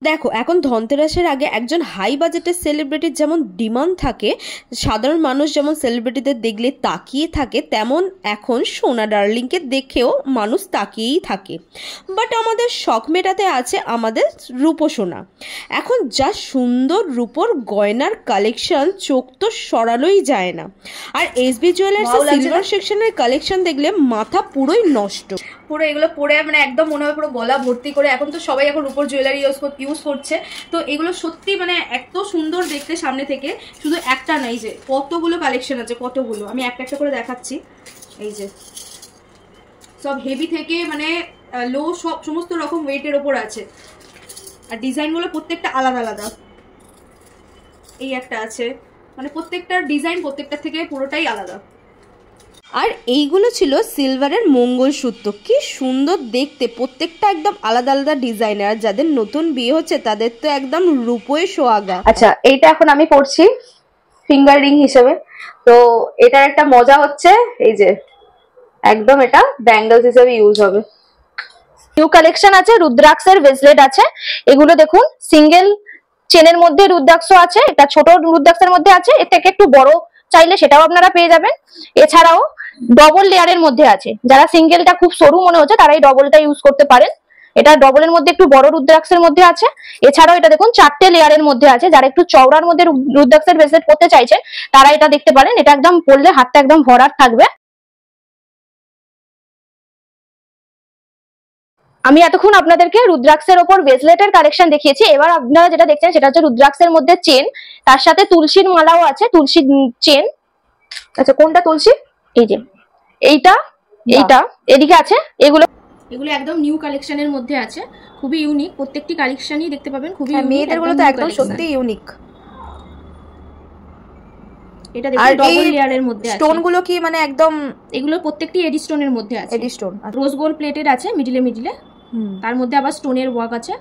দেখো এখন ধনতেরাসের আগে একজন হাই বাজেটের সেলিব্রিটির যেমন ডিমান্ড থাকে, সাধারণ মানুষ যেমন সেলিব্রিটিদের দেখলে তাকিয়ে থাকে, তেমন এখন সোনা ডার্লিংকে দেখেও মানুষ তাকিয়েই থাকে। বাট আমাদের শখ মেটাতে আছে আমাদের রূপসোনা। এখন যা সুন্দর রূপোর গয়নার কালেকশন, চোখ তো সরানোই যায় না। আর এসবি জুয়েলার্সের সিলভার সেকশনের কালেকশন দেখলে মাথা পুরোই নষ্ট। পুরো এগুলো পরে মানে একদম মনে হয় পুরো গলা ভর্তি করে। এখন তো সবাই এখন রূপোর জুয়েলারি ইউজ করছে, তো এগুলো সত্যি মানে এত সুন্দর দেখতে সামনে থেকে। শুধু একটা নাই, যে কতগুলো কালেকশন আছে, কতগুলো আমি একটা একটা করে দেখাচ্ছি। এই যে সব হেভি থেকে মানে লো, সব সমস্ত রকম ওয়েটের ওপর আছে। আর ডিজাইনগুলো প্রত্যেকটা আলাদা আলাদা। এই একটা আছে, মানে প্রত্যেকটা ডিজাইন প্রত্যেকটা থেকে পুরোটাই আলাদা। আর এইগুলো ছিল সিলভারের মঙ্গলসূত্র, কি সুন্দর দেখতে, প্রত্যেকটা একদম আলাদা আলাদা ডিজাইনের। আর যাদের নতুন বিয়ে হচ্ছে তাদের তো একদম রূপোয় সোহাগা। আচ্ছা, এইটা এখন আমি পরছি ফিঙ্গার রিং হিসেবে। তো এটার একটা মজা হচ্ছে, এই যে একদম এটা ব্যাঙ্গলস হিসেবে ইউজ হবে। নিউ কালেকশন আছে, রুদ্রাক্ষের ব্রেসলেট আছে। এগুলো দেখুন সিঙ্গেল চেনের মধ্যে রুদ্রাক্ষ আছে, এটা ছোট রুদ্রাক্ষের মধ্যে আছে, এর থেকে একটু বড় চাইলে সেটাও আপনারা পেয়ে যাবেন। এছাড়াও ডবল লেয়ারের মধ্যে আছে, যারা সিঙ্গেলটা খুব সরু মনে হচ্ছে তারা এই ডবলটা ইউজ করতে পারেন। এটা ডবলের মধ্যে একটু বড় রুদ্রাক্ষের মধ্যে আছে। এছাড়াও এটা দেখুন 4টে লেয়ারের মধ্যে আছে, যারা একটু চওড়ার মধ্যে রুদ্রাক্ষের ব্রেসলেট পরতে চাইছেন তারা এটা দেখতে পারেন। এটা একদম পরলে হাতটা একদম ভরাট থাকবে। আমি এতক্ষণ আপনাদেরকে রুদ্রাক্ষের ওপর ব্রেসলেটের কালেকশন দেখিয়েছি। এবার আপনারা যেটা দেখছেন সেটা হচ্ছে রুদ্রাক্ষের মধ্যে চেন, তার সাথে তুলসীর মালাও আছে, তুলসীর চেন। আচ্ছা, কোনটা তুলসী? এই যে এইটা, এইটা এদিকে আছে। এগুলো একদম নিউ কালেকশনের মধ্যে আছে, খুবই ইউনিক। প্রত্যেকটি কালেকশনই দেখতে পাবেন খুবই ইউনিক। মেয়েদের গুলো তো একদম সত্যি ইউনিক। এটা দেখুন ডবল লেয়ারের মধ্যে আছে। স্টোন গুলো কি মানে একদম, এগুলো প্রত্যেকটি এডি স্টোনের মধ্যে আছে। এডি স্টোন, রোজ গোল্ড প্লেটেড আছে মিডিলে মিডিলে, তার মধ্যে আবার স্টোনের ওয়ার্ক আছে।